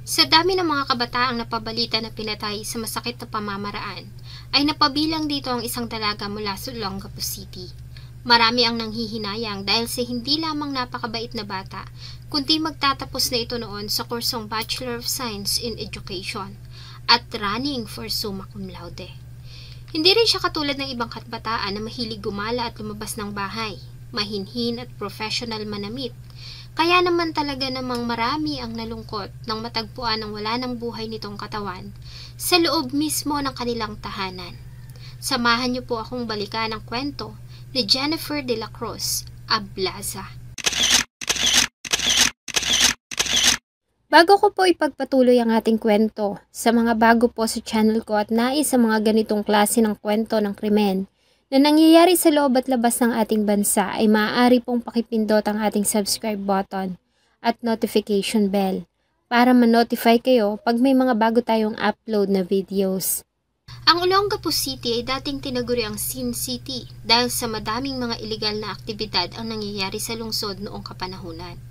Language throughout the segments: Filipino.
Sa dami ng mga kabataang napabalita na pinatay sa masakit na pamamaraan, ay napabilang dito ang isang dalaga mula sa Olongapo City. Marami ang nanghihinayang dahil sa hindi lamang napakabait na bata, kundi magtatapos na ito noon sa kursong Bachelor of Science in Education at running for summa cum laude. Hindi rin siya katulad ng ibang kabataan na mahilig gumala at lumabas ng bahay, mahinhin at professional manamit. Kaya naman talaga namang marami ang nalungkot nang matagpuan ang wala ng buhay nitong katawan sa loob mismo ng kanilang tahanan. Samahan niyo po akong balikan ang kwento ni Jennifer de la Cruz Ablaza. Bago ko po ipagpatuloy ang ating kwento, sa mga bago po sa channel ko at nais sa mga ganitong klase ng kwento ng krimen na nangyayari sa loob at labas ng ating bansa ay maaari pong pakipindot ang ating subscribe button at notification bell para ma-notify kayo pag may mga bago tayong upload na videos. Ang Olongapo City ay dating tinaguri ang Sin City dahil sa madaming mga iligal na aktibidad ang nangyayari sa lungsod noong kapanahunan.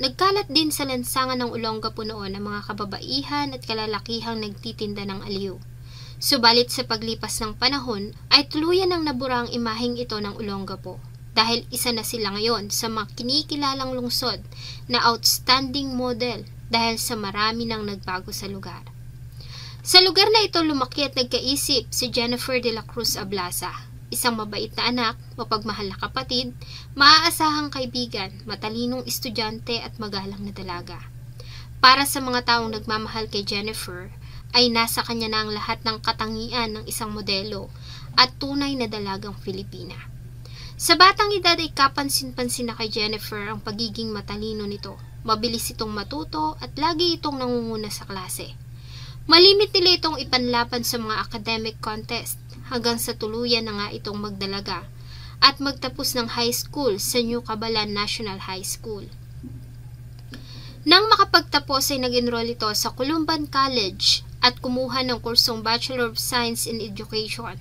Nagkalat din sa lansangan ng Olongapo noon ang mga kababaihan at kalalakihang nagtitinda ng aliw. Subalit sa paglipas ng panahon ay tuluyan ang nabura ang imaheng ito ng Olongapo dahil isa na sila ngayon sa mga kinikilalang lungsod na outstanding model dahil sa marami nang nagbago sa lugar. Sa lugar na ito lumaki at nagkaisip si Jennifer de la Cruz Ablaza, isang mabait na anak, mapagmahal na kapatid, maaasahang kaibigan, matalinong estudyante at magalang na dalaga. Para sa mga taong nagmamahal kay Jennifer, ay nasa kanya na ang lahat ng katangian ng isang modelo at tunay na dalagang Filipina. Sa batang edad ay kapansin-pansin na kay Jennifer ang pagiging matalino nito. Mabilis itong matuto at lagi itong nangunguna sa klase. Malimit nila itong ipanlaban sa mga academic contest hanggang sa tuluyan na nga itong magdalaga at magtapos ng high school sa New Cabalan National High School. Nang makapagtapos ay nag-enroll ito sa Columban College at kumuha ng kursong Bachelor of Science in Education.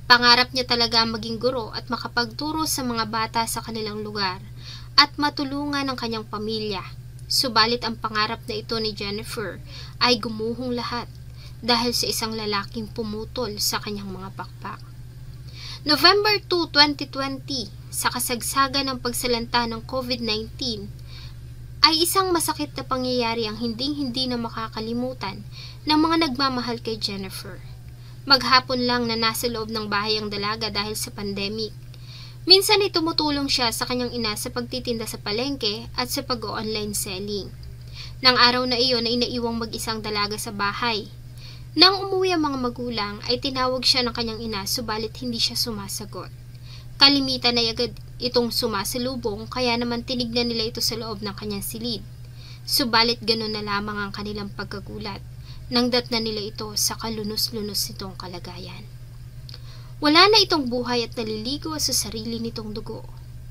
Pangarap niya talaga maging guro at makapagturo sa mga bata sa kanilang lugar at matulungan ang kanyang pamilya. Subalit ang pangarap na ito ni Jennifer ay gumuhong lahat dahil sa isang lalaking pumutol sa kanyang mga pakpak. November 2, 2020, sa kasagsagan ng pagsalanta ng COVID-19, ay isang masakit na pangyayari ang hindi na makakalimutan ng mga nagmamahal kay Jennifer. Maghapon lang na nasa loob ng bahay ang dalaga dahil sa pandemic. Minsan ay tumutulong siya sa kanyang ina sa pagtitinda sa palengke at sa pag-online selling. Nang araw na iyon ay naiwang mag-isang dalaga sa bahay. Nang umuwi ang mga magulang ay tinawag siya ng kanyang ina subalit hindi siya sumasagot. Kalimitan ay agad itong sumasalubong kaya naman tinignan nila ito sa loob ng kanyang silid. Subalit ganun na lamang ang kanilang pagkagulat nang datnan nila ito sa kalunos-lunos nitong kalagayan. Wala na itong buhay at naliligo sa sarili nitong dugo.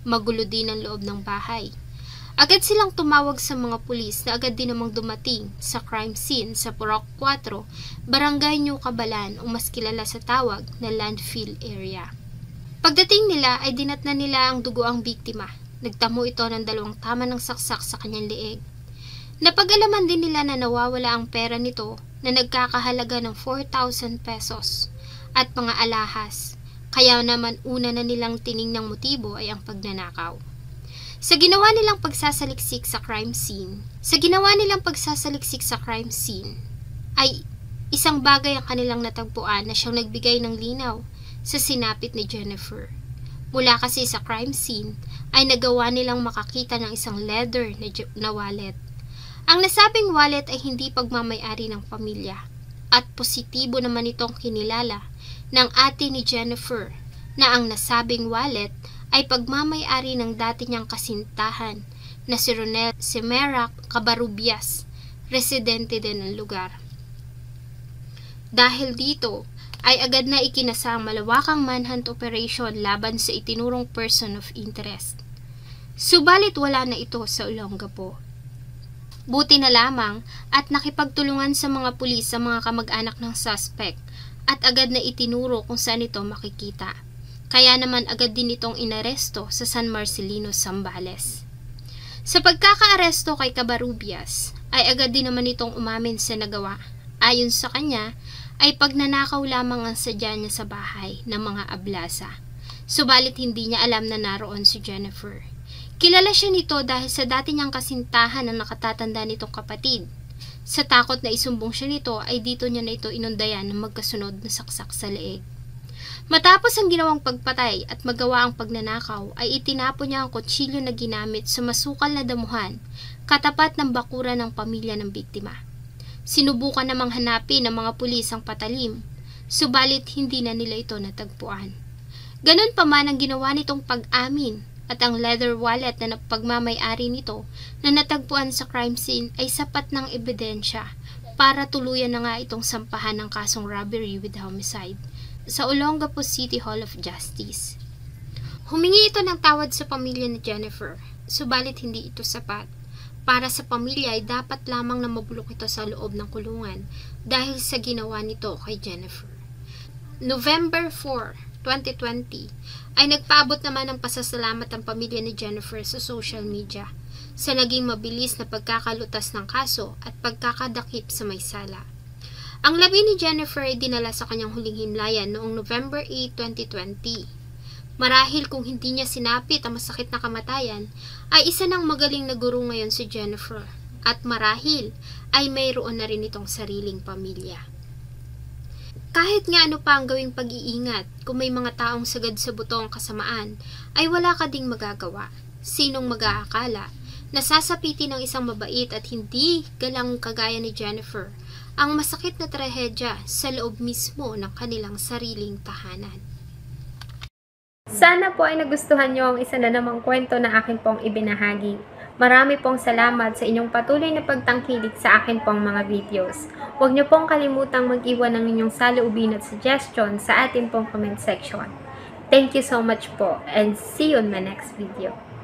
Magulo din ang loob ng bahay. Agad silang tumawag sa mga pulis na agad din namang dumating sa crime scene sa Purok 4, Barangay New Cabalan o mas kilala sa tawag na landfill area. Pagdating nila ay dinatnan nila ang dugo ang biktima. Nagtamo ito ng 2 tama ng saksak sa kanyang leeg. Napag-alaman din nila na nawawala ang pera nito na nagkakahalaga ng 4,000 pesos at mga alahas. Kaya naman una na nilang tiningnang motibo ay ang pagnanakaw. Sa ginawa nilang pagsasaliksik sa crime scene, ay isang bagay ang kanilang natagpuan na siyang nagbigay ng linaw sa sinapit ni Jennifer. Mula kasi sa crime scene ay nagawa nilang makakita ng isang leather na wallet. Ang nasabing wallet ay hindi pagmamay-ari ng pamilya at positibo naman itong kinilala ng ate ni Jennifer na ang nasabing wallet ay pagmamay-ari ng dati niyang kasintahan na si Ronel Semera Cabarubias, residente din ng lugar. Dahil dito, ay agad na ikinasang malawakang manhunt operation laban sa itinurong person of interest. Subalit wala na ito sa Olongapo. Buti na lamang at nakipagtulungan sa mga pulis sa mga kamag-anak ng suspect at agad na itinuro kung saan ito makikita. Kaya naman agad din itong inaresto sa San Marcelino, Zambales. Sa pagkakaaresto kay Covarrubias, ay agad din naman itong umamin sa nagawa. Ayon sa kanya, ay pagnanakaw lamang ang sadya niya sa bahay ng mga ablasa. Subalit hindi niya alam na naroon si Jennifer. Kilala siya nito dahil sa dati niyang kasintahan na nakatatanda nitong kapatid. Sa takot na isumbong siya nito ay dito niya na ito inundayan ng magkasunod na saksak sa leeg. Matapos ang ginawang pagpatay at magawa ang pagnanakaw ay itinapon niya ang kutsilyo na ginamit sa masukal na damuhan katapat ng bakuran ng pamilya ng biktima. Sinubukan namang hanapin ng mga pulis ang patalim, subalit hindi na nila ito natagpuan. Ganon pa man ang ginawa nitong pag-amin at ang leather wallet na pagmamay-ari nito na natagpuan sa crime scene ay sapat ng ebidensya para tuluyan na nga itong sampahan ng kasong robbery with homicide sa Olongapo City Hall of Justice. Humingi ito ng tawad sa pamilya ni Jennifer, subalit hindi ito sapat. Para sa pamilya ay dapat lamang na mabulok ito sa loob ng kulungan dahil sa ginawa nito kay Jennifer. November 4, 2020 ay nagpaabot naman ng pasasalamat ang pamilya ni Jennifer sa social media sa naging mabilis na pagkakalutas ng kaso at pagkakadakip sa may sala. Ang labi ni Jennifer ay dinala sa kanyang huling himlayan noong November 8, 2020. Marahil kung hindi niya sinapit ang masakit na kamatayan, ay isa ng magaling na guro ngayon si Jennifer at marahil ay mayroon na rin itong sariling pamilya. Kahit nga ano pa ang gawing pag-iingat, kung may mga taong sagad sa buto ang kasamaan, ay wala ka ding magagawa. Sinong mag-aakala na sasapitin ng isang mabait at hindi galang kagaya ni Jennifer ang masakit na trahedya sa loob mismo ng kanilang sariling tahanan. Sana po ay nagustuhan nyo ang isa na namang kwento na akin pong ibinahagi. Marami pong salamat sa inyong patuloy na pagtangkilik sa akin pong mga videos. Huwag nyo pong kalimutang mag-iwan ng inyong saloobin at suggestion sa atin pong comment section. Thank you so much po and see you on my next video.